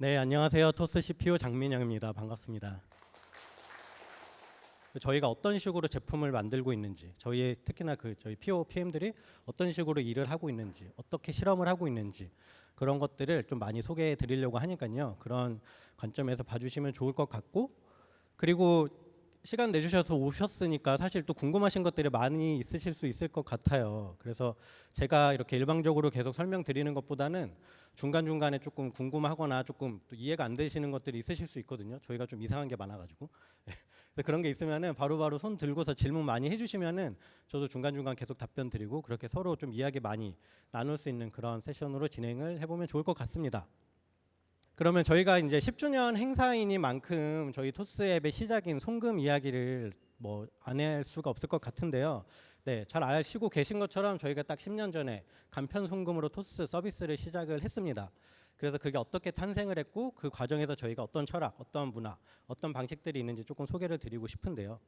네, 안녕하세요. 토스 CPO 장민영입니다. 반갑습니다. 저희가 어떤 식으로 제품을 만들고 있는지, 특히나 저희 PO, PM들이 어떤 식으로 일을 하고 있는지, 어떻게 실험을 하고 있는지 그런 것들을 좀 많이 소개해 드리려고 하니까요. 그런 관점에서 봐주시면 좋을 것 같고, 그리고 시간 내주셔서 오셨으니까 사실 또 궁금하신 것들이 많이 있으실 수 있을 것 같아요. 그래서 제가 이렇게 일방적으로 계속 설명드리는 것보다는 중간중간에 조금 궁금하거나 조금 또 이해가 안 되시는 것들이 있으실 수 있거든요. 저희가 좀 이상한 게 많아가지고. 그래서 그런 게 있으면은 바로바로 손 들고서 질문 많이 해주시면은 저도 중간중간 계속 답변 드리고 그렇게 서로 좀 이야기 많이 나눌 수 있는 그런 세션으로 진행을 해보면 좋을 것 같습니다. 그러면 저희가 이제 10주년 행사이니만큼 저희 토스 앱의 시작인 송금 이야기를 뭐 안 할 수가 없을 것 같은데요. 네, 잘 아시고 계신 것처럼 저희가 딱 10년 전에 간편 송금으로 토스 서비스를 시작을 했습니다. 그래서 그게 어떻게 탄생을 했고 그 과정에서 저희가 어떤 철학, 어떤 문화, 어떤 방식들이 있는지 조금 소개를 드리고 싶은데요.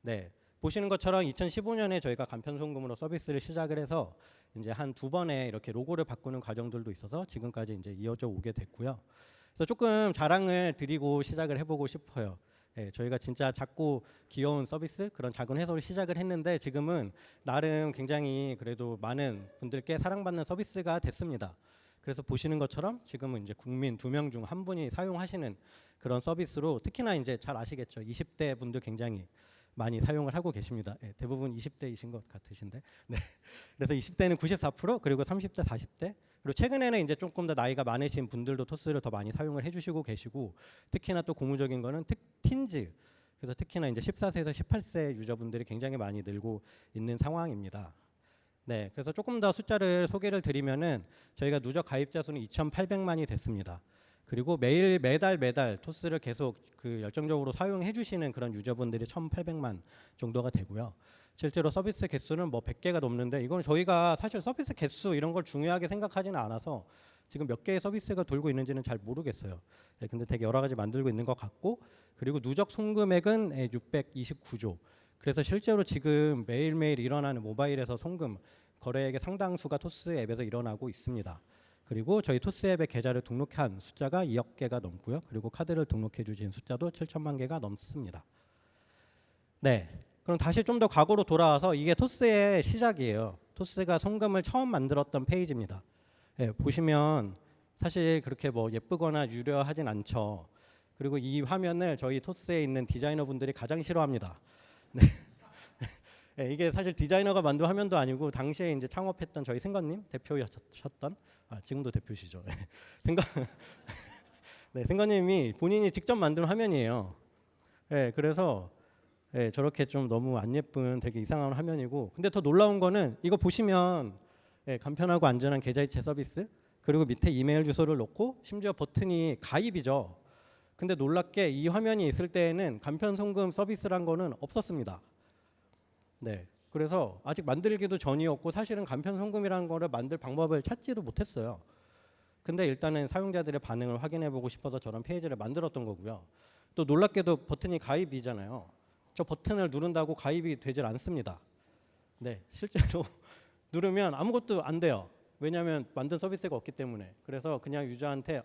네, 보시는 것처럼 2015년에 저희가 간편 송금으로 서비스를 시작을 해서 이제 한 두 번의 이렇게 로고를 바꾸는 과정들도 있어서 지금까지 이제 이어져 오게 됐고요. 그래서 조금 자랑을 드리고 시작을 해보고 싶어요. 예, 저희가 진짜 작고 귀여운 서비스 그런 작은 회사로 시작을 했는데 지금은 나름 굉장히 그래도 많은 분들께 사랑받는 서비스가 됐습니다. 그래서 보시는 것처럼 지금은 이제 국민 2명 중 한 분이 사용하시는 그런 서비스로 특히나 이제 잘 아시겠죠. 20대 분들 굉장히 많이 사용을 하고 계십니다. 예, 대부분 20대이신 것 같으신데. 네. 그래서 20대는 94% 그리고 30대, 40대 그리고 최근에는 이제 조금 더 나이가 많으신 분들도 토스를 더 많이 사용을 해주시고 계시고 특히나 또 고무적인 거는 틴즈 그래서 특히나 이제 14세에서 18세 유저분들이 굉장히 많이 늘고 있는 상황입니다. 네, 그래서 조금 더 숫자를 소개를 드리면은 저희가 누적 가입자 수는 2,800만이 됐습니다. 그리고 매달 토스를 계속 그 열정적으로 사용해 주시는 그런 유저분들이 1,800만 정도가 되고요. 실제로 서비스 개수는 뭐 100개가 넘는데 이건 저희가 사실 서비스 개수 이런 걸 중요하게 생각하지는 않아서 지금 몇 개의 서비스가 돌고 있는지는 잘 모르겠어요. 네, 근데 되게 여러 가지 만들고 있는 것 같고 그리고 누적 송금액은 629조. 그래서 실제로 지금 매일매일 일어나는 모바일에서 송금 거래액의 상당수가 토스 앱에서 일어나고 있습니다. 그리고 저희 토스 앱에 계좌를 등록한 숫자가 2억 개가 넘고요. 그리고 카드를 등록해 주신 숫자도 7천만 개가 넘습니다. 네. 그럼 다시 좀 더 과거로 돌아와서 이게 토스의 시작이에요. 토스가 송금을 처음 만들었던 페이지입니다. 네, 보시면 사실 그렇게 뭐 예쁘거나 유려하진 않죠. 그리고 이 화면을 저희 토스에 있는 디자이너 분들이 가장 싫어합니다. 네. 네, 이게 사실 디자이너가 만든 화면도 아니고 당시에 이제 창업했던 저희 승건님 대표셨던 지금도 대표시죠. 네, 승건님이 본인이 직접 만든 화면이에요. 네, 그래서 네, 저렇게 좀 너무 안 예쁜 되게 이상한 화면이고 근데 더 놀라운 거는 이거 보시면 네, 간편하고 안전한 계좌이체 서비스 그리고 밑에 이메일 주소를 넣고 심지어 버튼이 가입이죠. 근데 놀랍게 이 화면이 있을 때에는 간편 송금 서비스란 거는 없었습니다. 네. 그래서 아직 만들기도 전이었고 사실은 간편 송금이라는 거를 만들 방법을 찾지도 못했어요. 근데 일단은 사용자들의 반응을 확인해 보고 싶어서 저런 페이지를 만들었던 거고요. 또 놀랍게도 버튼이 가입이잖아요. 저 버튼을 누른다고 가입이 되질 않습니다. 네, 실제로 누르면 아무것도 안 돼요. 왜냐하면 만든 서비스가 없기 때문에. 그래서 그냥 유저한테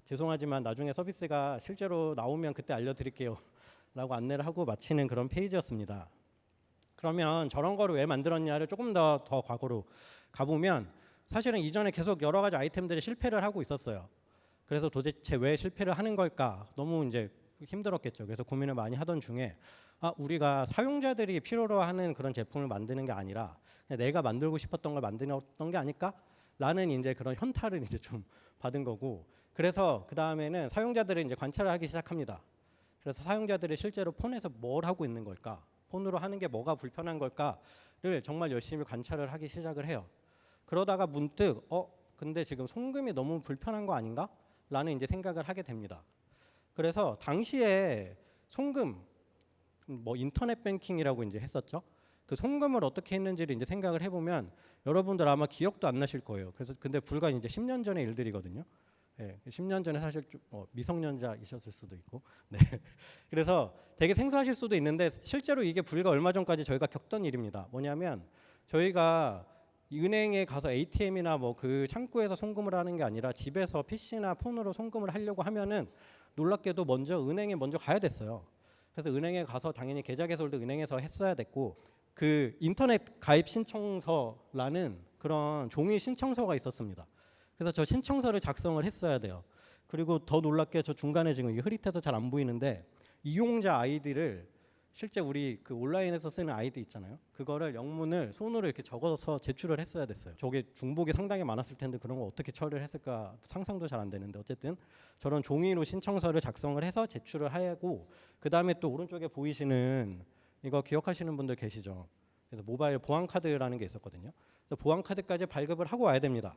죄송하지만 나중에 서비스가 실제로 나오면 그때 알려드릴게요 라고 안내를 하고 마치는 그런 페이지였습니다. 그러면 저런 거를 왜 만들었냐를 조금 더 과거로 가보면 사실은 이전에 계속 여러 가지 아이템들이 실패를 하고 있었어요. 그래서 도대체 왜 실패를 하는 걸까? 너무 이제 힘들었겠죠. 그래서 고민을 많이 하던 중에 우리가 사용자들이 필요로 하는 그런 제품을 만드는 게 아니라 그냥 내가 만들고 싶었던 걸 만들었던 게 아닐까? 라는 이제 그런 현타를 이제 좀 받은 거고 그래서 그 다음에는 사용자들을 이제 관찰을 하기 시작합니다. 그래서 사용자들이 실제로 폰에서 뭘 하고 있는 걸까? 폰으로 하는 게 뭐가 불편한 걸까를 정말 열심히 관찰을 하기 시작을 해요. 그러다가 문득 근데 지금 송금이 너무 불편한 거 아닌가? 라는 이제 생각을 하게 됩니다. 그래서 당시에 송금 뭐 인터넷 뱅킹이라고 이제 했었죠. 그 송금을 어떻게 했는지를 이제 생각을 해보면 여러분들 아마 기억도 안 나실 거예요. 그래서 근데 불과 이제 10년 전의 일들이거든요. 네, 10년 전에 사실 좀 미성년자이셨을 수도 있고, 네. 그래서 되게 생소하실 수도 있는데 실제로 이게 불과 얼마 전까지 저희가 겪던 일입니다. 뭐냐면 저희가 이 은행에 가서 ATM이나 뭐 그 창구에서 송금을 하는 게 아니라 집에서 PC나 폰으로 송금을 하려고 하면은 놀랍게도 먼저 은행에 먼저 가야 됐어요. 그래서 은행에 가서 당연히 계좌 개설도 은행에서 했어야 됐고 그 인터넷 가입 신청서라는 그런 종이 신청서가 있었습니다. 그래서 저 신청서를 작성을 했어야 돼요. 그리고 더 놀랍게 저 중간에 지금 이게 흐릿해서 잘 안 보이는데 이용자 아이디를 실제 우리 그 온라인에서 쓰는 아이디 있잖아요. 그거를 영문을 손으로 이렇게 적어서 제출을 했어야 됐어요. 저게 중복이 상당히 많았을 텐데 그런 거 어떻게 처리를 했을까 상상도 잘 안 되는데 어쨌든 저런 종이로 신청서를 작성을 해서 제출을 하고 그 다음에 또 오른쪽에 보이시는 이거 기억하시는 분들 계시죠? 그래서 모바일 보안 카드라는 게 있었거든요. 그래서 보안 카드까지 발급을 하고 와야 됩니다.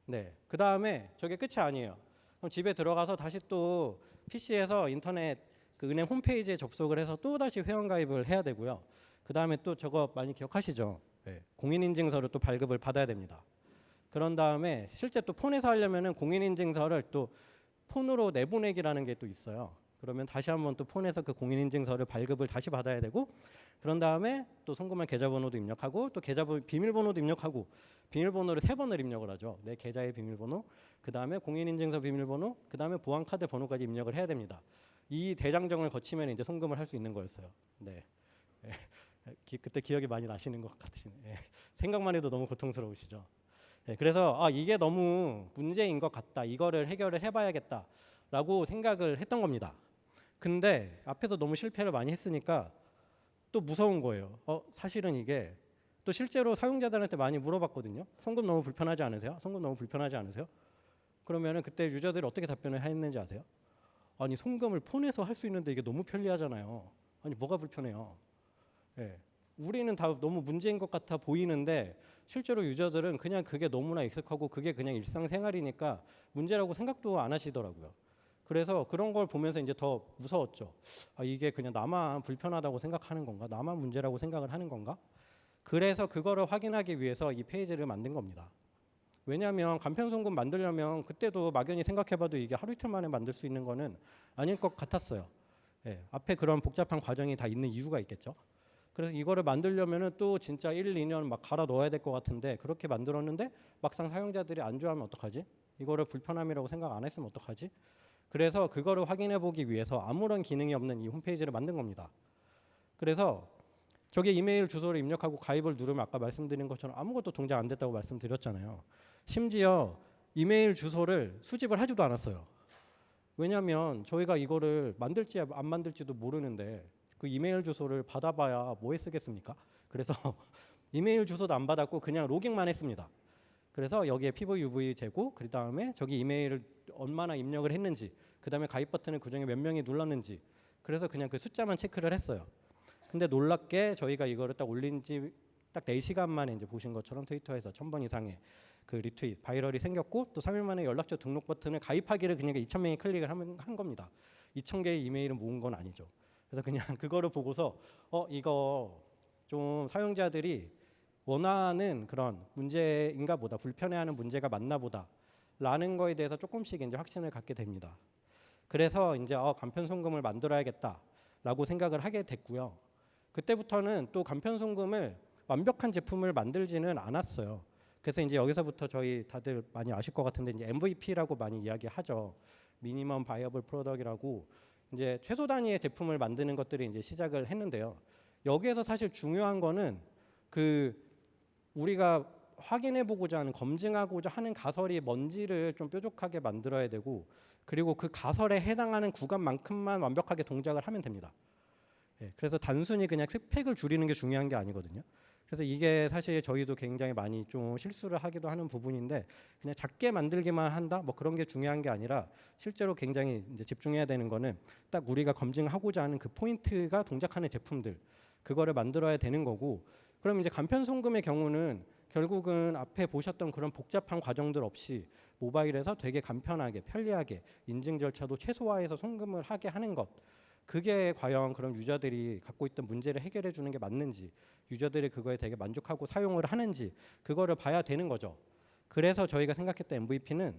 네, 그 다음에 저게 끝이 아니에요. 그럼 집에 들어가서 다시 또 PC에서 인터넷 그 은행 홈페이지에 접속을 해서 또 다시 회원가입을 해야 되고요. 그 다음에 또 저거 많이 기억하시죠? 네, 공인인증서를 또 발급을 받아야 됩니다. 그런 다음에 실제 또 폰에서 하려면은 공인인증서를 또 폰으로 내보내기라는 게 또 있어요. 그러면 다시 한번 또 폰에서 그 공인인증서를 발급을 다시 받아야 되고 그런 다음에 또 송금할 계좌번호도 입력하고 또 계좌번호 비밀번호도 입력하고 비밀번호를 3번을 입력을 하죠. 내 계좌의 비밀번호, 그 다음에 공인인증서 비밀번호, 그 다음에 보안카드 번호까지 입력을 해야 됩니다. 이 대장정을 거치면 이제 송금을 할 수 있는 거였어요. 네. 그때 기억이 많이 나시는 것 같으시네. 생각만 해도 너무 고통스러우시죠. 그래서 이게 너무 문제인 것 같다. 이거를 해결을 해봐야겠다라고 생각을 했던 겁니다. 근데 앞에서 너무 실패를 많이 했으니까 또 무서운 거예요. 사실은 이게 또 실제로 사용자들한테 많이 물어봤거든요. 송금 너무 불편하지 않으세요? 송금 너무 불편하지 않으세요? 그러면은 그때 유저들이 어떻게 답변을 했는지 아세요? 아니 송금을 폰에서 할 수 있는데 이게 너무 편리하잖아요. 아니 뭐가 불편해요? 우리는 다 너무 문제인 것 같아 보이는데 실제로 유저들은 그냥 그게 너무나 익숙하고 그게 그냥 일상생활이니까 문제라고 생각도 안 하시더라고요. 그래서 그런 걸 보면서 이제 더 무서웠죠. 이게 그냥 나만 불편하다고 생각하는 건가? 나만 문제라고 생각을 하는 건가? 그래서 그거를 확인하기 위해서 이 페이지를 만든 겁니다. 왜냐하면 간편송금 만들려면 그때도 막연히 생각해봐도 이게 하루 이틀 만에 만들 수 있는 거는 아닐 것 같았어요. 앞에 그런 복잡한 과정이 다 있는 이유가 있겠죠. 그래서 이거를 만들려면은 또 진짜 1, 2년 막 갈아 넣어야 될 것 같은데 그렇게 만들었는데 막상 사용자들이 안 좋아하면 어떡하지? 이거를 불편함이라고 생각 안 했으면 어떡하지? 그래서 그거를 확인해 보기 위해서 아무런 기능이 없는 이 홈페이지를 만든 겁니다. 그래서 저게 이메일 주소를 입력하고 가입을 누르면 아까 말씀드린 것처럼 아무것도 동작 안 됐다고 말씀드렸잖아요. 심지어 이메일 주소를 수집을 하지도 않았어요. 왜냐하면 저희가 이거를 만들지 안 만들지도 모르는데 그 이메일 주소를 받아봐야 뭐에 쓰겠습니까? 그래서 이메일 주소도 안 받았고 그냥 로깅만 했습니다. 그래서 여기에 PVUV 재고 그 다음에 저기 이메일을 얼마나 입력을 했는지 그 다음에 가입 버튼을 그중에 몇 명이 눌렀는지 그래서 그냥 그 숫자만 체크를 했어요. 근데 놀랍게 저희가 이거를 딱 올린 지 딱 4시간 만에 이제 보신 것처럼 트위터에서 1000번 이상의 그 리트윗 바이럴이 생겼고 또 3일 만에 연락처 등록 버튼을 가입하기를 그냥 2000명이 클릭을 한 겁니다. 2000개의 이메일을 모은 건 아니죠. 그래서 그냥 그거를 보고서 이거 좀 사용자들이 원하는 그런 문제인가 보다, 불편해하는 문제가 맞나 보다라는 거에 대해서 조금씩 이제 확신을 갖게 됩니다. 그래서 이제 간편송금을 만들어야겠다라고 생각을 하게 됐고요. 그때부터는 또 간편송금을 완벽한 제품을 만들지는 않았어요. 그래서 이제 여기서부터 저희 다들 많이 아실 것 같은데 이제 MVP라고 많이 이야기하죠. 미니멈 바이어블 프로덕이라고 이제 최소 단위의 제품을 만드는 것들이 이제 시작을 했는데요. 여기에서 사실 중요한 거는 그 우리가 확인해 보고자 하는 검증하고자 하는 가설이 뭔지를 좀 뾰족하게 만들어야 되고 그리고 그 가설에 해당하는 구간만큼만 완벽하게 동작을 하면 됩니다. 그래서 단순히 그냥 스펙을 줄이는 게 중요한 게 아니거든요. 그래서 이게 사실 저희도 굉장히 많이 좀 실수를 하기도 하는 부분인데 그냥 작게 만들기만 한다 뭐 그런 게 중요한 게 아니라 실제로 굉장히 이제 집중해야 되는 거는 딱 우리가 검증하고자 하는 그 포인트가 동작하는 제품들 그거를 만들어야 되는 거고 그럼 이제 간편송금의 경우는 결국은 앞에 보셨던 그런 복잡한 과정들 없이 모바일에서 되게 간편하게 편리하게 인증 절차도 최소화해서 송금을 하게 하는 것 그게 과연 그런 유저들이 갖고 있던 문제를 해결해 주는 게 맞는지 유저들이 그거에 되게 만족하고 사용을 하는지 그거를 봐야 되는 거죠. 그래서 저희가 생각했던 MVP는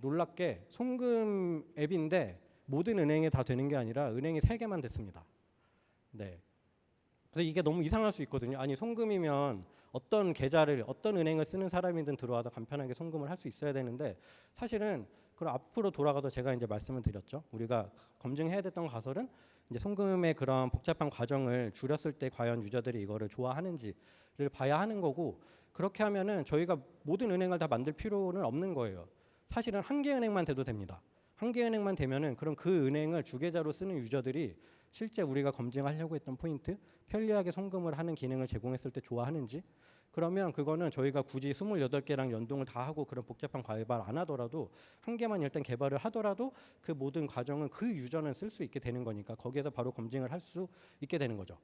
놀랍게 송금 앱인데 모든 은행에 다 되는 게 아니라 은행이 3개만 됐습니다. 그래서 이게 너무 이상할 수 있거든요. 아니 송금이면 어떤 계좌를 어떤 은행을 쓰는 사람이든 들어와서 간편하게 송금을 할 수 있어야 되는데 사실은 그럼 앞으로 돌아가서 제가 이제 말씀을 드렸죠. 우리가 검증해야 됐던 가설은 이제 송금의 그런 복잡한 과정을 줄였을 때 과연 유저들이 이거를 좋아하는지를 봐야 하는 거고 그렇게 하면은 저희가 모든 은행을 다 만들 필요는 없는 거예요. 사실은 한 개 은행만 돼도 됩니다. 한 개 은행만 되면은 그럼 그 은행을 주계좌로 쓰는 유저들이 실제 우리가 검증하려고 했던 포인트, 편리하게 송금을 하는 기능을 제공했을 때 좋아하는지 그러면 그거는 저희가 굳이 28개랑 연동을 다 하고 그런 복잡한 개발 안 하더라도 한 개만 일단 개발을 하더라도 그 모든 과정은 그 유저는 쓸 수 있게 되는 거니까 거기에서 바로 검증을 할 수 있게 되는 거죠.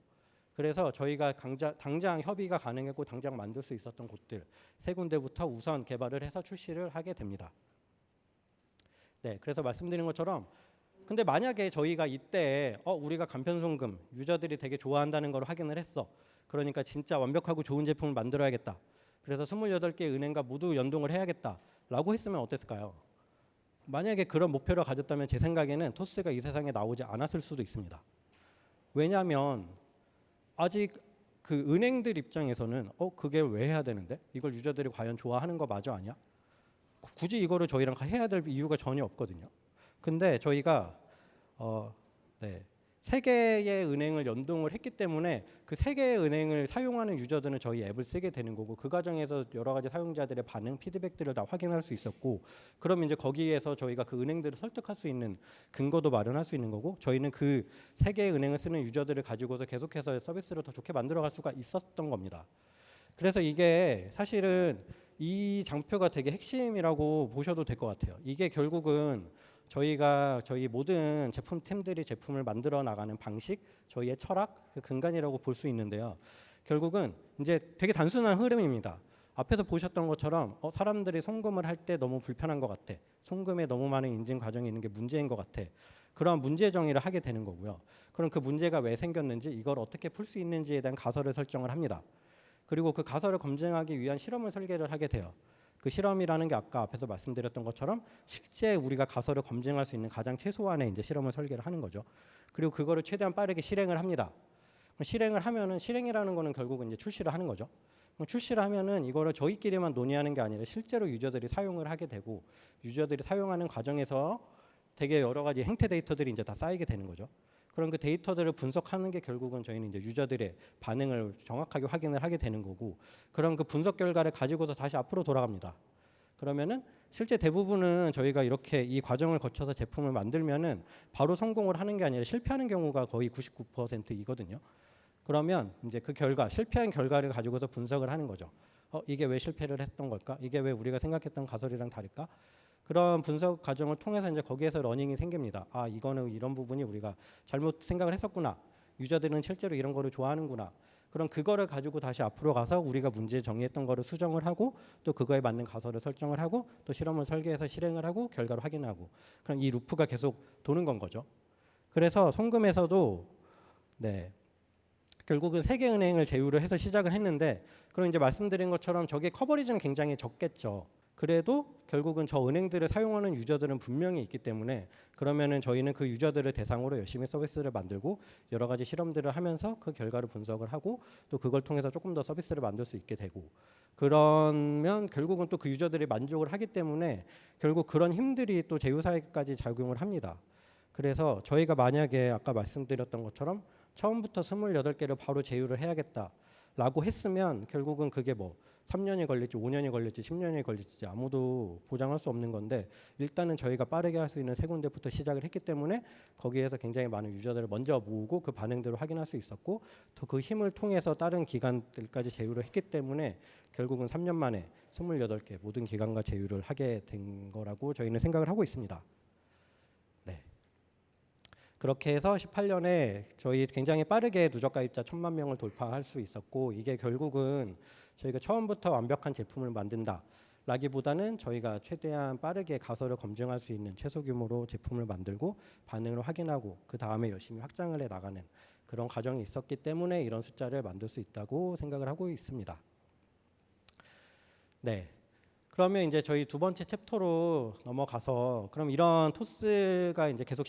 그래서 저희가 당장 협의가 가능했고 당장 만들 수 있었던 곳들 세 군데부터 우선 개발을 해서 출시를 하게 됩니다. 네, 그래서 말씀드린 것처럼 근데 만약에 저희가 이때 우리가 간편송금 유저들이 되게 좋아한다는 걸 확인을 했어. 그러니까 진짜 완벽하고 좋은 제품을 만들어야겠다. 그래서 28개 은행과 모두 연동을 해야겠다라고 했으면 어땠을까요? 만약에 그런 목표를 가졌다면 제 생각에는 토스가 이 세상에 나오지 않았을 수도 있습니다. 왜냐하면 아직 그 은행들 입장에서는 그게 왜 해야 되는데? 이걸 유저들이 과연 좋아하는 거 맞아 아니야? 굳이 이거를 저희랑 해야 될 이유가 전혀 없거든요. 근데 저희가 네, 세 개의 은행을 연동을 했기 때문에 그 세 개의 은행을 사용하는 유저들은 저희 앱을 쓰게 되는 거고 그 과정에서 여러 가지 사용자들의 반응, 피드백들을 다 확인할 수 있었고 그러면 이제 거기에서 저희가 그 은행들을 설득할 수 있는 근거도 마련할 수 있는 거고 저희는 그 세 개의 은행을 쓰는 유저들을 가지고서 계속해서 서비스를 더 좋게 만들어갈 수가 있었던 겁니다. 그래서 이게 사실은 이 장표가 되게 핵심이라고 보셔도 될 것 같아요. 이게 결국은 저희 모든 제품팀들이 제품을 만들어 나가는 방식, 저희의 철학, 그 근간이라고 볼 수 있는데요. 결국은 이제 되게 단순한 흐름입니다. 앞에서 보셨던 것처럼 사람들이 송금을 할 때 너무 불편한 것 같아. 송금에 너무 많은 인증 과정이 있는 게 문제인 것 같아. 그런 문제 정의를 하게 되는 거고요. 그럼 그 문제가 왜 생겼는지 이걸 어떻게 풀 수 있는지에 대한 가설을 설정을 합니다. 그리고 그 가설을 검증하기 위한 실험을 설계를 하게 돼요. 그 실험이라는 게 아까 앞에서 말씀드렸던 것처럼 실제 우리가 가설을 검증할 수 있는 가장 최소한의 이제 실험을 설계를 하는 거죠. 그리고 그거를 최대한 빠르게 실행을 합니다. 실행을 하면은 실행이라는 거는 결국은 이제 출시를 하는 거죠. 출시를 하면은 이거를 저희끼리만 논의하는 게 아니라 실제로 유저들이 사용을 하게 되고 유저들이 사용하는 과정에서 되게 여러 가지 행태 데이터들이 이제 다 쌓이게 되는 거죠. 그런 그 데이터들을 분석하는 게 결국은 저희는 이제 유저들의 반응을 정확하게 확인을 하게 되는 거고 그런 그 분석 결과를 가지고서 다시 앞으로 돌아갑니다. 그러면은 실제 대부분은 저희가 이렇게 이 과정을 거쳐서 제품을 만들면은 바로 성공을 하는 게 아니라 실패하는 경우가 거의 99%이거든요. 그러면 이제 그 결과 실패한 결과를 가지고서 분석을 하는 거죠. 이게 왜 실패를 했던 걸까? 이게 왜 우리가 생각했던 가설이랑 다를까? 그런 분석 과정을 통해서 이제 거기에서 러닝이 생깁니다. 이거는 이런 부분이 우리가 잘못 생각을 했었구나. 유저들은 실제로 이런 거를 좋아하는구나. 그럼 그거를 가지고 다시 앞으로 가서 우리가 문제 정의했던 거를 수정을 하고 또 그거에 맞는 가설을 설정을 하고 또 실험을 설계해서 실행을 하고 결과를 확인하고 그럼 이 루프가 계속 도는 건 거죠. 그래서 송금에서도 네. 결국은 세계은행을 제휴를 해서 시작을 했는데 그럼 이제 말씀드린 것처럼 저게 커버리지는 굉장히 적겠죠. 그래도 결국은 저 은행들을 사용하는 유저들은 분명히 있기 때문에 그러면은 저희는 그 유저들을 대상으로 열심히 서비스를 만들고 여러 가지 실험들을 하면서 그 결과를 분석을 하고 또 그걸 통해서 조금 더 서비스를 만들 수 있게 되고 그러면 결국은 또 그 유저들이 만족을 하기 때문에 결국 그런 힘들이 또 제휴사에까지 작용을 합니다. 그래서 저희가 만약에 아까 말씀드렸던 것처럼 처음부터 28개를 바로 제휴를 해야겠다라고 했으면 결국은 그게 뭐 3년이 걸릴지 5년이 걸릴지 10년이 걸릴지 아무도 보장할 수 없는 건데 일단은 저희가 빠르게 할 수 있는 세 군데부터 시작을 했기 때문에 거기에서 굉장히 많은 유저들을 먼저 모으고 그 반응들을 확인할 수 있었고 또 그 힘을 통해서 다른 기관들까지 제휴를 했기 때문에 결국은 3년 만에 28개 모든 기관과 제휴를 하게 된 거라고 저희는 생각을 하고 있습니다. 네. 그렇게 해서 18년에 저희 굉장히 빠르게 누적 가입자 1,000만 명을 돌파할 수 있었고 이게 결국은 저희가 처음부터 완벽한 제품을 만든다라기보다는 저희가 최대한 빠르게 가설을 검증할 수 있는 최소 규모로 제품을 만들고 반응을 확인하고 그 다음에 열심히 확장을 해 나가는 그런 과정이 있었기 때문에 이런 숫자를 만들 수 있다고 생각을 하고 있습니다. 네. 그러면 이제 저희 두 번째 챕터로 넘어가서 그럼 이런 토스가 이제 계속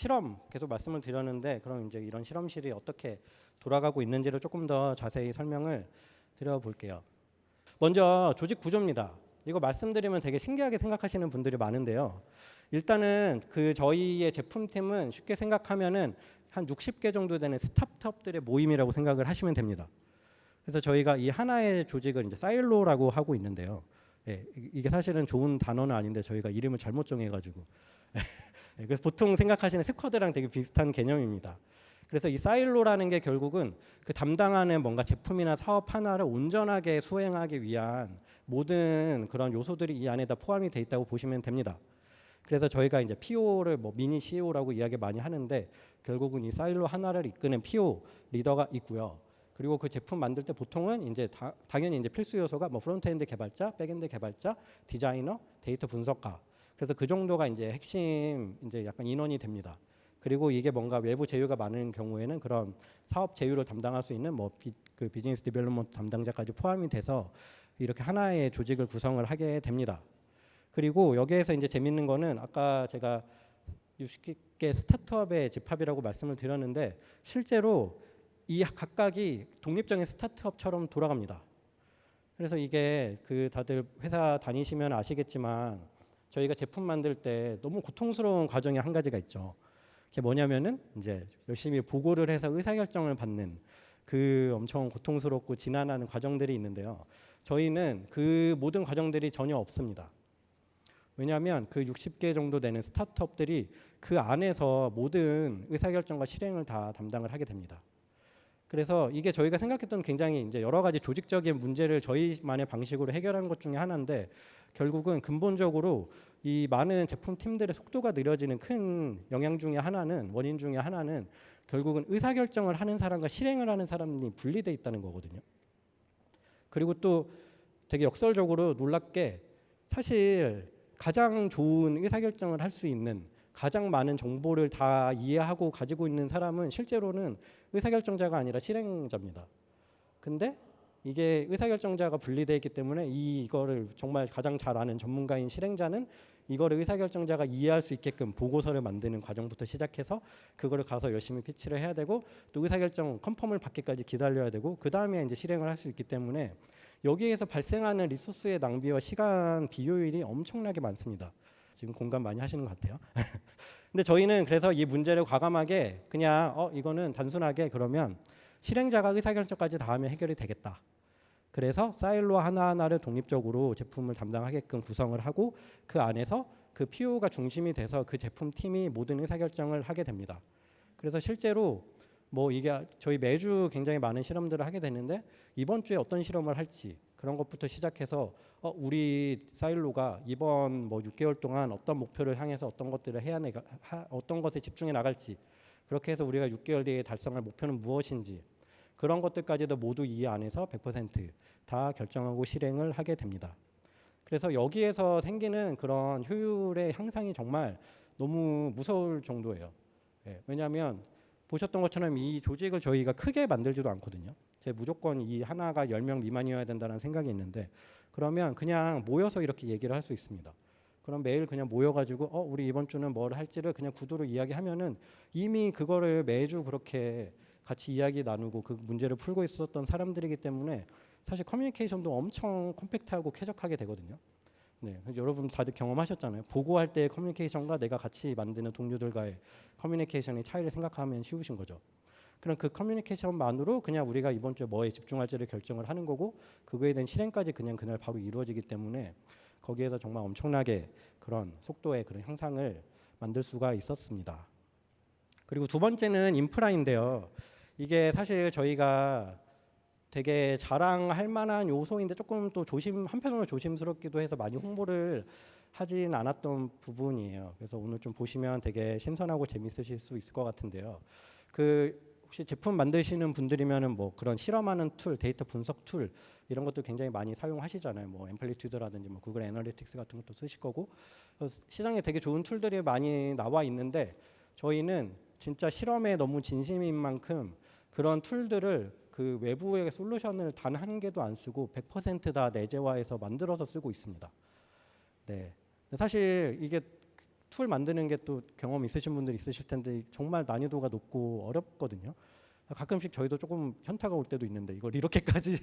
말씀을 드렸는데 그럼 이제 이런 실험실이 어떻게 돌아가고 있는지를 조금 더 자세히 설명을 드려볼게요. 먼저 조직 구조입니다. 이거 말씀드리면 되게 신기하게 생각하시는 분들이 많은데요. 일단은 그 저희의 제품팀은 쉽게 생각하면은 한 60개 정도 되는 스타트업들의 모임이라고 생각을 하시면 됩니다. 그래서 저희가 이 하나의 조직을 이제 사일로라고 하고 있는데요. 예, 이게 사실은 좋은 단어는 아닌데 저희가 이름을 잘못 정해가지고 그래서 보통 생각하시는 스쿼드랑 되게 비슷한 개념입니다. 그래서 이 사일로라는 게 결국은 그 담당하는 뭔가 제품이나 사업 하나를 온전하게 수행하기 위한 모든 그런 요소들이 이 안에다 포함이 돼 있다고 보시면 됩니다. 그래서 저희가 이제 PO를 뭐 미니 CEO라고 이야기 많이 하는데 결국은 이 사일로 하나를 이끄는 PO 리더가 있고요. 그리고 그 제품 만들 때 보통은 이제 당연히 이제 필수 요소가 뭐 프론트엔드 개발자, 백엔드 개발자, 디자이너, 데이터 분석가. 그래서 그 정도가 이제 핵심 이제 약간 인원이 됩니다. 그리고 이게 뭔가 외부 제휴가 많은 경우에는 그런 사업 제휴를 담당할 수 있는 뭐 그 비즈니스 디벨롭먼트 담당자까지 포함이 돼서 이렇게 하나의 조직을 구성을 하게 됩니다. 그리고 여기에서 이제 재밌는 거는 아까 제가 60개 스타트업의 집합이라고 말씀을 드렸는데 실제로 이 각각이 독립적인 스타트업처럼 돌아갑니다. 그래서 이게 그 다들 회사 다니시면 아시겠지만 저희가 제품 만들 때 너무 고통스러운 과정이 한 가지가 있죠. 그게 뭐냐면은 이제 열심히 보고를 해서 의사결정을 받는 그 엄청 고통스럽고 지난하는 과정들이 있는데요. 저희는 그 모든 과정들이 전혀 없습니다. 왜냐하면 그 60개 정도 되는 스타트업들이 그 안에서 모든 의사결정과 실행을 다 담당을 하게 됩니다. 그래서 이게 저희가 생각했던 굉장히 이제 여러 가지 조직적인 문제를 저희만의 방식으로 해결한 것 중에 하나인데 결국은 근본적으로 이 많은 제품 팀들의 속도가 느려지는 큰 영향 중에 하나는 원인 중에 하나는 결국은 의사결정을 하는 사람과 실행을 하는 사람이 분리돼 있다는 거거든요. 그리고 또 되게 역설적으로 놀랍게 사실 가장 좋은 의사결정을 할 수 있는 가장 많은 정보를 다 이해하고 가지고 있는 사람은 실제로는 의사결정자가 아니라 실행자입니다. 근데 이게 의사결정자가 분리되어 있기 때문에 이거를 정말 가장 잘 아는 전문가인 실행자는 이거를 의사결정자가 이해할 수 있게끔 보고서를 만드는 과정부터 시작해서 그거를 가서 열심히 피치를 해야 되고 또 의사결정 컨펌을 받기까지 기다려야 되고 그 다음에 이제 실행을 할 수 있기 때문에 여기에서 발생하는 리소스의 낭비와 시간 비효율이 엄청나게 많습니다. 지금 공감 많이 하시는 것 같아요. 근데 저희는 그래서 이 문제를 과감하게 그냥 이거는 단순하게 그러면 실행자가 의사결정까지 다 하면 해결이 되겠다. 그래서 사일로 하나하나를 독립적으로 제품을 담당하게끔 구성을 하고 그 안에서 그 PO가 중심이 돼서 그 제품 팀이 모든 의사결정을 하게 됩니다. 그래서 실제로 뭐 이게 저희 매주 굉장히 많은 실험들을 하게 되는데 이번 주에 어떤 실험을 할지 그런 것부터 시작해서 우리 사일로가 이번 뭐 6개월 동안 어떤 목표를 향해서 어떤 것들을 어떤 것에 집중해 나갈지 그렇게 해서 우리가 6개월 뒤에 달성할 목표는 무엇인지 그런 것들까지도 모두 이 안에서 100%다 결정하고 실행을 하게 됩니다. 그래서 여기에서 생기는 그런 효율의 향상이 정말 너무 무서울 정도예요. 왜냐하면 보셨던 것처럼 이 조직을 저희가 크게 만들지도 않거든요. 무조건 이 하나가 10명 미만이어야 된다는 생각이 있는데 그러면 그냥 모여서 이렇게 얘기를 할 수 있습니다. 그럼 매일 그냥 모여가지고 우리 이번 주는 뭘 할지를 그냥 구두로 이야기하면은 이미 그거를 매주 그렇게 같이 이야기 나누고 그 문제를 풀고 있었던 사람들이기 때문에 사실 커뮤니케이션도 엄청 컴팩트하고 쾌적하게 되거든요. 네, 여러분 다들 경험하셨잖아요. 보고할 때 커뮤니케이션과 내가 같이 만드는 동료들과의 커뮤니케이션의 차이를 생각하면 쉬우신 거죠. 그럼 그 커뮤니케이션만으로 그냥 우리가 이번 주에 뭐에 집중할지를 결정을 하는 거고 그거에 대한 실행까지 그냥 그날 바로 이루어지기 때문에 거기에서 정말 엄청나게 그런 속도의 그런 향상을 만들 수가 있었습니다. 그리고 두 번째는 인프라인데요. 이게 사실 저희가 되게 자랑할 만한 요소인데 조금 또 한편으로 조심스럽기도 해서 많이 홍보를 하진 않았던 부분이에요. 그래서 오늘 좀 보시면 되게 신선하고 재밌으실 수 있을 것 같은데요. 혹시 제품 만드시는 분들이면은 뭐 그런 실험하는 툴, 데이터 분석 툴 이런 것도 굉장히 많이 사용하시잖아요. 뭐 앰플리튜드라든지 뭐 구글 애널리틱스 같은 것도 쓰실 거고 시장에 되게 좋은 툴들이 많이 나와 있는데 저희는 진짜 실험에 너무 진심인 만큼 그런 툴들을 그 외부의 솔루션을 단 한 개도 안 쓰고 100%다 내재화해서 만들어서 쓰고 있습니다. 네. 근데 사실 이게 툴 만드는 게 또 경험 있으신 분들 있으실 텐데 정말 난이도가 높고 어렵거든요. 가끔씩 저희도 조금 현타가 올 때도 있는데 이걸 이렇게까지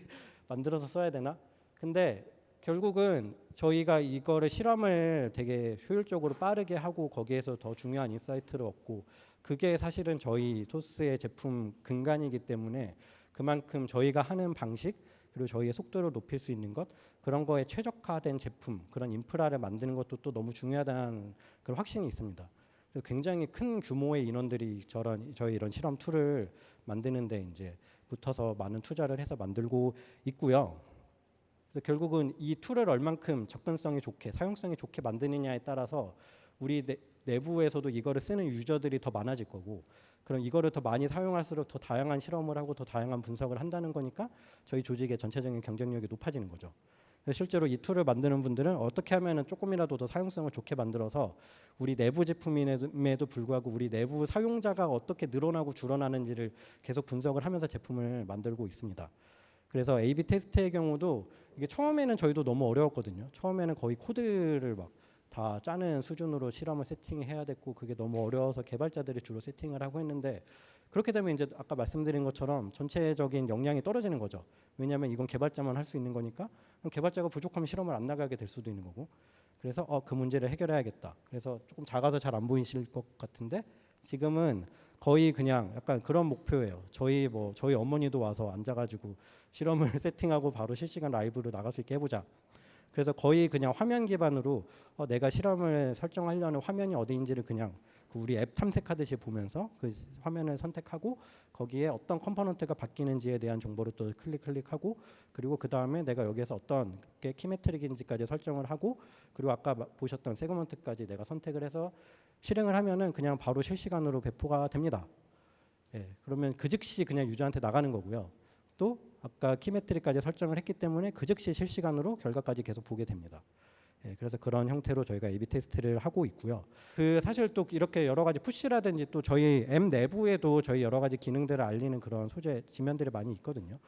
만들어서 써야 되나? 근데 결국은 저희가 이거를 실험을 되게 효율적으로 빠르게 하고 거기에서 더 중요한 인사이트를 얻고 그게 사실은 저희 토스의 제품 근간이기 때문에 그만큼 저희가 하는 방식 그리고 저희의 속도를 높일 수 있는 것 그런 거에 최적화된 제품 그런 인프라를 만드는 것도 또 너무 중요하다는 그런 확신이 있습니다. 그래서 굉장히 큰 규모의 인원들이 저희 이런 실험 툴을 만드는데 이제 붙어서 많은 투자를 해서 만들고 있고요. 그래서 결국은 이 툴을 얼만큼 접근성이 좋게 사용성이 좋게 만드느냐에 따라서 우리 내부에서도 이거를 쓰는 유저들이 더 많아질 거고 그럼 이거를 더 많이 사용할수록 더 다양한 실험을 하고 더 다양한 분석을 한다는 거니까 저희 조직의 전체적인 경쟁력이 높아지는 거죠. 그래서 실제로 이 툴을 만드는 분들은 어떻게 하면 조금이라도 더 사용성을 좋게 만들어서 우리 내부 제품임에도 불구하고 우리 내부 사용자가 어떻게 늘어나고 줄어나는지를 계속 분석을 하면서 제품을 만들고 있습니다. 그래서 A/B 테스트의 경우도 이게 처음에는 저희도 너무 어려웠거든요. 처음에는 거의 코드를 막 다 짜는 수준으로 실험을 세팅해야 됐고 그게 너무 어려워서 개발자들이 주로 세팅을 하고 했는데 그렇게 되면 이제 아까 말씀드린 것처럼 전체적인 역량이 떨어지는 거죠. 왜냐하면 이건 개발자만 할 수 있는 거니까 그럼 개발자가 부족하면 실험을 안 나가게 될 수도 있는 거고 그래서 그 문제를 해결해야겠다. 그래서 조금 작아서 잘 안 보이실 것 같은데 지금은 거의 그냥 약간 그런 목표예요. 저희 어머니도 와서 앉아가지고 실험을 세팅하고 바로 실시간 라이브로 나갈 수 있게 해보자. 그래서 거의 그냥 화면 기반으로 내가 실험을 설정하려는 화면이 어디인지를 그냥 우리 앱 탐색하듯이 보면서 그 화면을 선택하고 거기에 어떤 컴포넌트가 바뀌는지에 대한 정보를 또 클릭하고 그리고 그 다음에 내가 여기에서 어떤 게 키메트릭인지까지 설정을 하고 그리고 아까 보셨던 세그먼트까지 내가 선택을 해서 실행을 하면은 그냥 바로 실시간으로 배포가 됩니다. 예, 그러면 그 즉시 그냥 유저한테 나가는 거고요. 또 아까 키메트릭까지 설정을 했기 때문에 그 즉시 실시간으로 결과까지 계속 보게 됩니다. 예, 그래서 그런 형태로 저희가 A/B 테스트를 하고 있고요. 그 사실 또 이렇게 여러 가지 푸시라든지 또 저희 앱 내부에도 저희 여러 가지 기능들을 알리는 그런 소재 지면들이 많이 있거든요.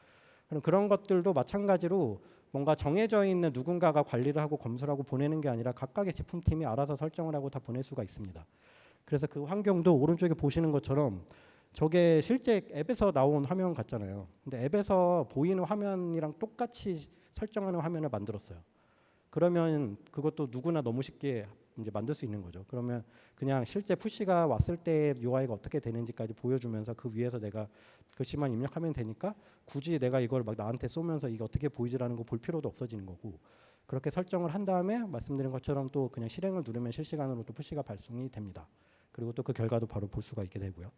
그럼 그런 것들도 마찬가지로 뭔가 정해져 있는 누군가가 관리를 하고 검수를 하고 보내는 게 아니라 각각의 제품팀이 알아서 설정을 하고 다 보낼 수가 있습니다. 그래서 그 환경도 오른쪽에 보시는 것처럼 저게 실제 앱에서 나온 화면 같잖아요. 근데 앱에서 보이는 화면이랑 똑같이 설정하는 화면을 만들었어요. 그러면 그것도 누구나 너무 쉽게 이제 만들 수 있는 거죠. 그러면 그냥 실제 푸시가 왔을 때 UI가 어떻게 되는지까지 보여주면서 그 위에서 내가 글씨만 입력하면 되니까 굳이 내가 이걸 막 나한테 쏘면서 이게 어떻게 보이지라는 거 볼 필요도 없어지는 거고 그렇게 설정을 한 다음에 말씀드린 것처럼 또 그냥 실행을 누르면 실시간으로 또 푸시가 발송이 됩니다. 그리고 또 그 결과도 바로 볼 수가 있게 되고요.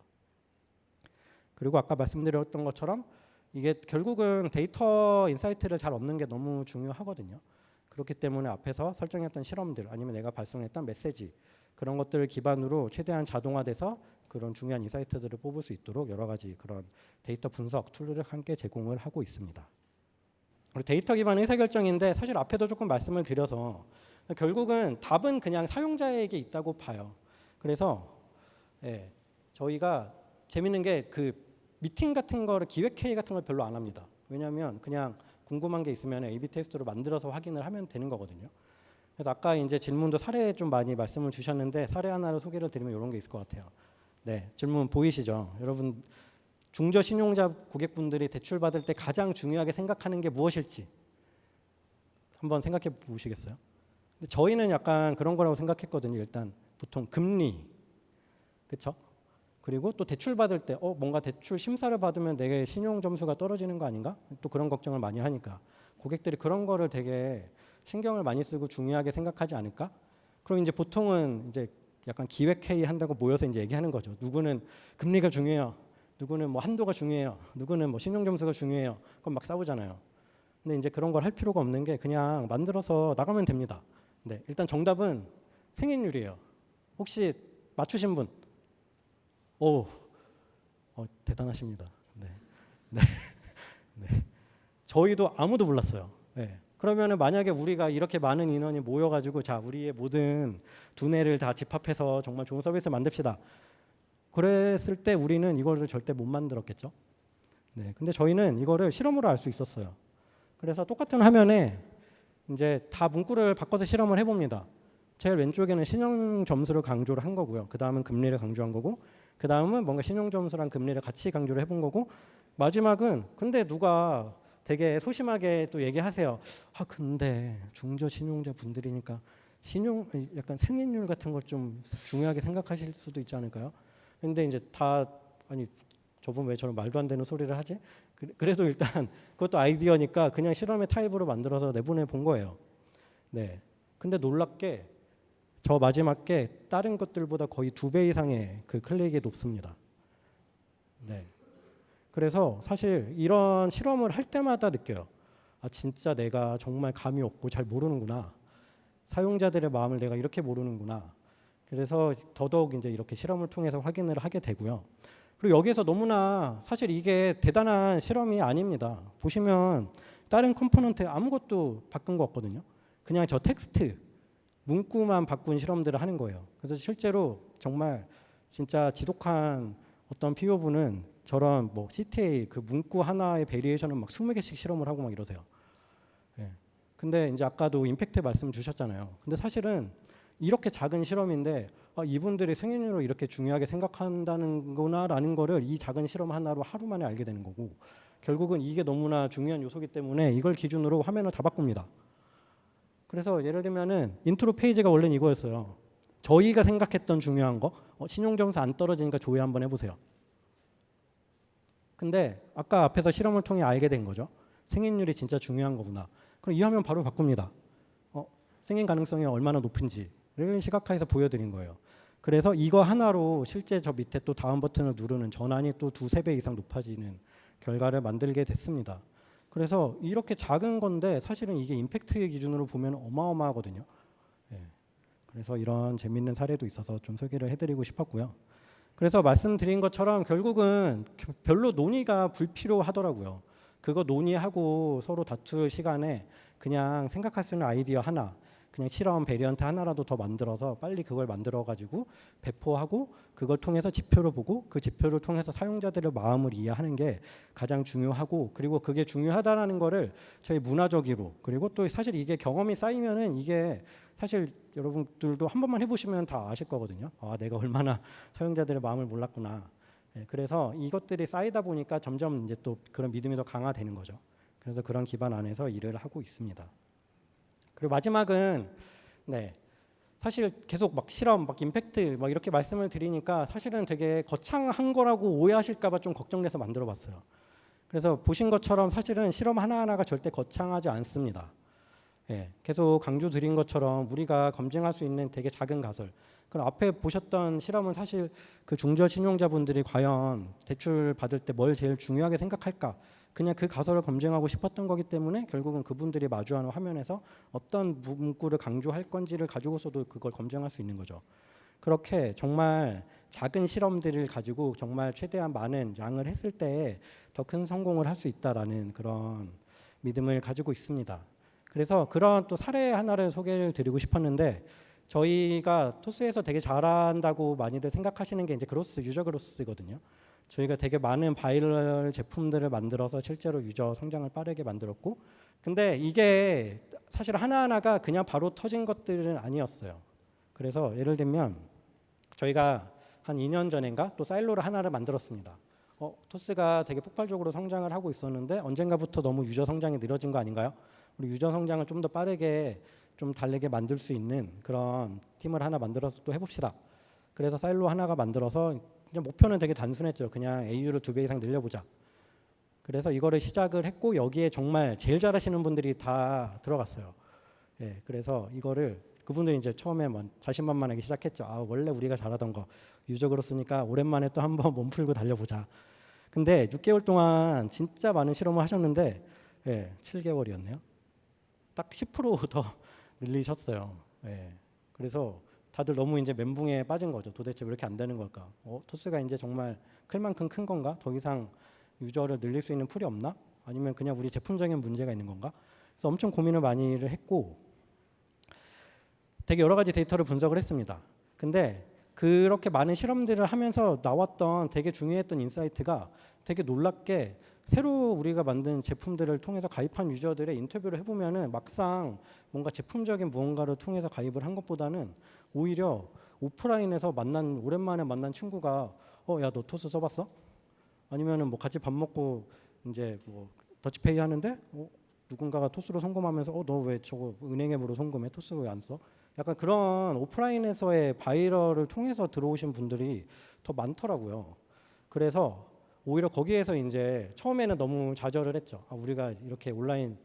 그리고 아까 말씀드렸던 것처럼 이게 결국은 데이터 인사이트를 잘 얻는 게 너무 중요하거든요. 그렇기 때문에 앞에서 설정했던 실험들 아니면 내가 발송했던 메시지 그런 것들을 기반으로 최대한 자동화돼서 그런 중요한 인사이트들을 뽑을 수 있도록 여러 가지 그런 데이터 분석 툴을 함께 제공을 하고 있습니다. 그리고 데이터 기반 의사결정인데 사실 앞에도 조금 말씀을 드려서 결국은 답은 그냥 사용자에게 있다고 봐요. 그래서 저희가 재밌는 게 그 미팅 같은 거를 기획 회의 같은 걸 별로 안 합니다. 왜냐하면 그냥 궁금한 게 있으면 A/B 테스트로 만들어서 확인을 하면 되는 거거든요. 그래서 아까 이제 질문도 사례 좀 많이 말씀을 주셨는데 사례 하나를 소개를 드리면 이런 게 있을 것 같아요. 네, 질문 보이시죠? 여러분 중저 신용자 고객분들이 대출 받을 때 가장 중요하게 생각하는 게 무엇일지 한번 생각해 보시겠어요? 근데 저희는 약간 그런 거라고 생각했거든요. 일단 보통 금리, 그렇죠? 그리고 또 대출 받을 때 뭔가 대출 심사를 받으면 내 신용 점수가 떨어지는 거 아닌가? 또 그런 걱정을 많이 하니까 고객들이 그런 거를 되게 신경을 많이 쓰고 중요하게 생각하지 않을까? 그럼 이제 보통은 이제 약간 기획 회의 한다고 모여서 이제 얘기하는 거죠. 누구는 금리가 중요해요. 누구는 뭐 한도가 중요해요. 누구는 뭐 신용 점수가 중요해요. 그럼 막 싸우잖아요. 근데 이제 그런 걸 할 필요가 없는 게 그냥 만들어서 나가면 됩니다. 네, 일단 정답은 생인율이에요. 혹시 맞추신 분? 오, 대단하십니다. 네, 네, 네. 저희도 아무도 몰랐어요. 네. 그러면은 만약에 우리가 이렇게 많은 인원이 모여가지고 자 우리의 모든 두뇌를 다 집합해서 정말 좋은 서비스 만듭시다. 그랬을 때 우리는 이거를 절대 못 만들었겠죠. 네, 근데 저희는 이거를 실험으로 알 수 있었어요. 그래서 똑같은 화면에 이제 다 문구를 바꿔서 실험을 해봅니다. 제일 왼쪽에는 신용 점수를 강조를 한 거고요. 그 다음은 금리를 강조한 거고, 그 다음은 뭔가 신용 점수랑 금리를 같이 강조를 해본 거고, 마지막은 근데 누가 되게 소심하게 또 얘기하세요. 아 근데 중저 신용자 분들이니까 신용 약간 생인율 같은 걸 좀 중요하게 생각하실 수도 있지 않을까요? 근데 이제 다 아니 저분 왜 저런 말도 안 되는 소리를 하지? 그래도 일단 그것도 아이디어니까 그냥 실험의 타입으로 만들어서 내보내 본 거예요. 네. 근데 놀랍게 저 마지막 게 다른 것들보다 거의 2배 이상의 그 클릭이 높습니다. 네. 그래서 사실 이런 실험을 할 때마다 느껴요. 아 진짜 내가 정말 감이 없고 잘 모르는구나. 사용자들의 마음을 내가 이렇게 모르는구나. 그래서 더더욱 이제 이렇게 실험을 통해서 확인을 하게 되고요. 그리고 여기에서 너무나 사실 이게 대단한 실험이 아닙니다. 보시면 다른 컴포넌트 아무것도 바꾼 거 없거든요. 그냥 저 텍스트 문구만 바꾼 실험들을 하는 거예요. 그래서 실제로 정말 진짜 지독한 어떤 PO분은 저런 뭐 CTA 그 문구 하나의 베리에이션을 막 20개씩 실험을 하고 막 이러세요. 예. 근데 이제 아까도 임팩트 말씀 주셨잖아요. 근데 사실은 이렇게 작은 실험인데 이분들이 생일로 이렇게 중요하게 생각한다는구나라는 거를 이 작은 실험 하나로 하루 만에 알게 되는 거고, 결국은 이게 너무나 중요한 요소이기 때문에 이걸 기준으로 화면을 다 바꿉니다. 그래서 예를 들면은 인트로 페이지가 원래는 이거였어요. 저희가 생각했던 중요한 거, 신용점수 안 떨어지니까 조회 한번 해보세요. 근데 아까 앞에서 실험을 통해 알게 된 거죠. 승인율이 진짜 중요한 거구나. 그럼 이 화면 바로 바꿉니다. 승인 가능성이 얼마나 높은지를 시각화해서 보여드린 거예요. 그래서 이거 하나로 실제 저 밑에 또 다음 버튼을 누르는 전환이 또 2~3배 이상 높아지는 결과를 만들게 됐습니다. 그래서 이렇게 작은 건데 사실은 이게 임팩트의 기준으로 보면 어마어마하거든요. 예. 그래서 이런 재밌는 사례도 있어서 좀 소개를 해드리고 싶었고요. 그래서 말씀드린 것처럼 결국은 별로 논의가 불필요하더라고요. 그거 논의하고 서로 다툴 시간에 그냥 생각할 수 있는 아이디어 하나, 그냥 실험 베리언트 하나라도 더 만들어서 빨리 그걸 만들어 가지고 배포하고 그걸 통해서 지표를 보고 그 지표를 통해서 사용자들의 마음을 이해하는 게 가장 중요하고, 그리고 그게 중요하다라는 거를 저희 문화적으로, 그리고 또 사실 이게 경험이 쌓이면은 이게 사실 여러분들도 한 번만 해보시면 다 아실 거거든요. 아 내가 얼마나 사용자들의 마음을 몰랐구나. 네, 그래서 이것들이 쌓이다 보니까 점점 이제 또 그런 믿음이 더 강화되는 거죠. 그래서 그런 기반 안에서 일을 하고 있습니다. 그리고 마지막은 네, 사실 계속 막 실험, 막 임팩트 막 이렇게 말씀을 드리니까 사실은 되게 거창한 거라고 오해하실까봐 좀 걱정돼서 만들어봤어요. 그래서 보신 것처럼 사실은 실험 하나하나가 절대 거창하지 않습니다. 예, 계속 강조 드린 것처럼 우리가 검증할 수 있는 되게 작은 가설. 그럼 앞에 보셨던 실험은 사실 그 중저 신용자분들이 과연 대출 받을 때 뭘 제일 중요하게 생각할까? 그냥 그 가설을 검증하고 싶었던 거기 때문에 결국은 그분들이 마주하는 화면에서 어떤 문구를 강조할 건지를 가지고서도 그걸 검증할 수 있는 거죠. 그렇게 정말 작은 실험들을 가지고 정말 최대한 많은 양을 했을 때 더 큰 성공을 할 수 있다라는 그런 믿음을 가지고 있습니다. 그래서 그런 또 사례 하나를 소개를 드리고 싶었는데, 저희가 토스에서 되게 잘한다고 많이들 생각하시는 게 이제 그로스, 유저 그로스거든요. 저희가 되게 많은 바이럴 제품들을 만들어서 실제로 유저 성장을 빠르게 만들었고, 근데 이게 사실 하나하나가 그냥 바로 터진 것들은 아니었어요. 그래서 예를 들면 저희가 한 2년 전인가 또 사일로를 하나를 만들었습니다. 토스가 되게 폭발적으로 성장을 하고 있었는데 언젠가부터 너무 유저 성장이 느려진 거 아닌가요? 우리 유저 성장을 좀 더 빠르게 좀 달리게 만들 수 있는 그런 팀을 하나 만들어서 또 해봅시다. 그래서 사일로 하나가 만들어서 그냥 목표는 되게 단순했죠. 그냥 AU를 2배 이상 늘려보자. 그래서 이거를 시작을 했고 여기에 정말 제일 잘하시는 분들이 다 들어갔어요. 예, 그래서 이거를 그분들이 이제 처음에 자신만만하게 시작했죠. 아 원래 우리가 잘하던 거 유적으로 쓰니까 오랜만에 또 한번 몸 풀고 달려보자. 근데 6개월 동안 진짜 많은 실험을 하셨는데 7개월이었네요. 딱 10%더 늘리셨어요. 예, 그래서 다들 너무 이제 멘붕에 빠진 거죠. 도대체 왜 이렇게 안 되는 걸까? 토스가 이제 정말 클 만큼 큰 건가? 더 이상 유저를 늘릴 수 있는 풀이 없나? 아니면 그냥 우리 제품적인 문제가 있는 건가? 그래서 엄청 고민을 많이를 했고 되게 여러 가지 데이터를 분석을 했습니다. 근데 그렇게 많은 실험들을 하면서 나왔던 되게 중요했던 인사이트가 되게 놀랍게 새로 우리가 만든 제품들을 통해서 가입한 유저들의 인터뷰를 해보면은 막상 뭔가 제품적인 무언가를 통해서 가입을 한 것보다는 오히려 오프라인에서 오랜만에 만난 친구가 야, 너 토스 써봤어? 아니면은 뭐 같이 밥 먹고 이제 뭐 더치페이 하는데 누군가가 토스로 송금하면서 너 왜 저거 은행 앱으로 송금해? 토스 왜 안 써? 약간 그런 오프라인에서의 바이럴을 통해서 들어오신 분들이 더 많더라고요. 그래서 오히려 거기에서 이제 처음에는 너무 좌절을 했죠. 우리가 이렇게 온라인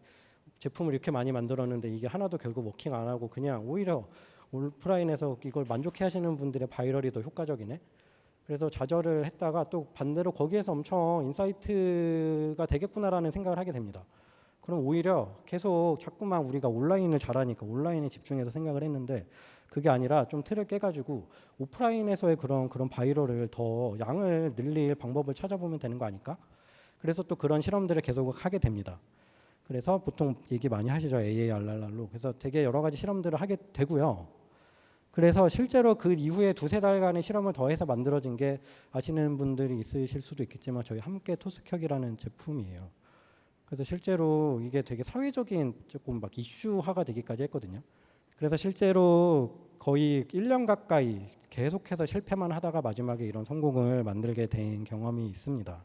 제품을 이렇게 많이 만들었는데 이게 하나도 결국 워킹 안 하고 그냥 오히려 오프라인에서 이걸 만족해 하시는 분들의 바이럴이 더 효과적이네. 그래서 좌절을 했다가 또 반대로 거기에서 엄청 인사이트가 되겠구나라는 생각을 하게 됩니다. 그럼 오히려 계속 자꾸만 우리가 온라인을 잘하니까 온라인에 집중해서 생각을 했는데 그게 아니라 좀 틀을 깨가지고 오프라인에서의 그런 바이럴을 더 양을 늘릴 방법을 찾아보면 되는 거 아닐까? 그래서 또 그런 실험들을 계속 하게 됩니다. 그래서 보통 얘기 많이 하시죠. AARR로. 그래서 되게 여러 가지 실험들을 하게 되고요. 그래서 실제로 그 이후에 두세 달간의 실험을 더해서 만들어진 게 아시는 분들이 있으실 수도 있겠지만 저희 함께 토스켜기라는 제품이에요. 그래서 실제로 이게 되게 사회적인 조금 막 이슈화가 되기까지 했거든요. 그래서 실제로 거의 1년 가까이 계속해서 실패만 하다가 마지막에 이런 성공을 만들게 된 경험이 있습니다.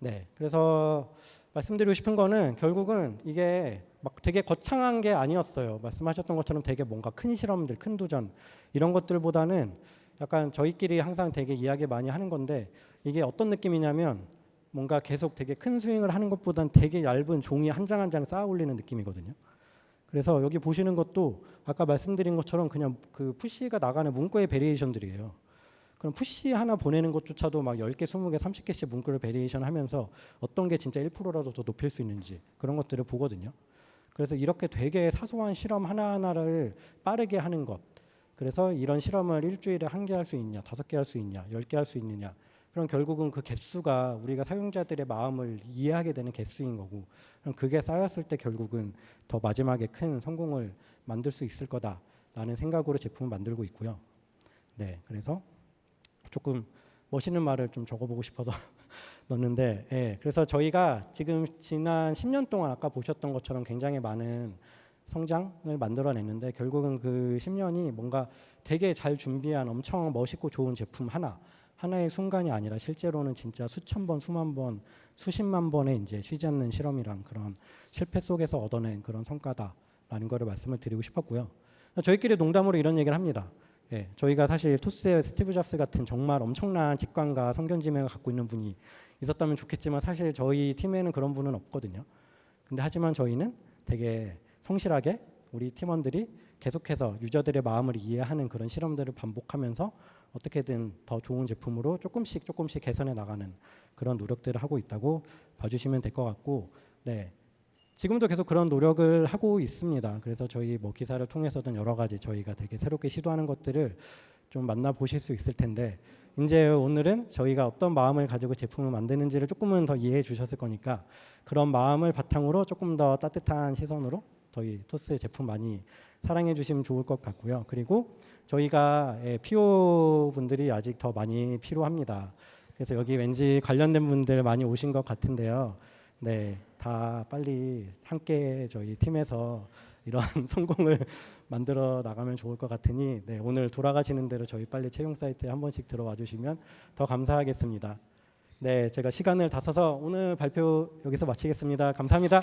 네, 그래서 말씀드리고 싶은 거는 결국은 이게 막 되게 거창한 게 아니었어요. 말씀하셨던 것처럼 되게 뭔가 큰 실험들, 큰 도전 이런 것들보다는 약간 저희끼리 항상 되게 이야기 많이 하는 건데 이게 어떤 느낌이냐면 뭔가 계속 되게 큰 스윙을 하는 것보단 되게 얇은 종이 한 장 한 장 쌓아 올리는 느낌이거든요. 그래서 여기 보시는 것도 아까 말씀드린 것처럼 그냥 그 푸시가 나가는 문구의 베리에이션들이에요. 그럼 푸시 하나 보내는 것조차도 막 10개, 20개, 30개씩 문구를 베리에이션 하면서 어떤 게 진짜 1%라도 더 높일 수 있는지 그런 것들을 보거든요. 그래서 이렇게 되게 사소한 실험 하나하나를 빠르게 하는 것. 그래서 이런 실험을 일주일에 1개 할 수 있냐, 5개 할 수 있냐, 10개 할 수 있느냐. 그럼 결국은 그 개수가 우리가 사용자들의 마음을 이해하게 되는 개수인 거고 그럼 그게 쌓였을 때 결국은 더 마지막에 큰 성공을 만들 수 있을 거다라는 생각으로 제품을 만들고 있고요. 네, 그래서 조금 멋있는 말을 좀 적어보고 싶어서 넣었는데 그래서 저희가 지금 지난 10년 동안 아까 보셨던 것처럼 굉장히 많은 성장을 만들어냈는데 결국은 그 10년이 뭔가 되게 잘 준비한 엄청 멋있고 좋은 제품 하나의 순간이 아니라 실제로는 진짜 수천 번, 수만 번, 수십만 번의 이제 쉬지 않는 실험이랑 그런 실패 속에서 얻어낸 그런 성과다라는 거를 말씀을 드리고 싶었고요. 저희끼리 농담으로 이런 얘기를 합니다. 저희가 사실 토스의 스티브 잡스 같은 정말 엄청난 직관과 성견지명을 갖고 있는 분이 있었다면 좋겠지만 사실 저희 팀에는 그런 분은 없거든요. 근데 하지만 저희는 되게 성실하게 우리 팀원들이 계속해서 유저들의 마음을 이해하는 그런 실험들을 반복하면서 어떻게든 더 좋은 제품으로 조금씩 개선해 나가는 그런 노력들을 하고 있다고 봐주시면 될 것 같고 네. 지금도 계속 그런 노력을 하고 있습니다. 그래서 저희 뭐 기사를 통해서든 여러 가지 저희가 되게 새롭게 시도하는 것들을 좀 만나보실 수 있을 텐데 이제 오늘은 저희가 어떤 마음을 가지고 제품을 만드는지를 조금은 더 이해해 주셨을 거니까 그런 마음을 바탕으로 조금 더 따뜻한 시선으로 저희 토스의 제품 많이 사랑해 주시면 좋을 것 같고요. 그리고 저희가 PO 분들이 아직 더 많이 필요합니다. 그래서 여기 왠지 관련된 분들 많이 오신 것 같은데요. 네, 다 빨리 함께 저희 팀에서 이런 성공을 만들어 나가면 좋을 것 같으니 네, 오늘 돌아가시는 대로 저희 빨리 채용 사이트에 한 번씩 들어와 주시면 더 감사하겠습니다. 네, 제가 시간을 다 써서 오늘 발표 여기서 마치겠습니다. 감사합니다.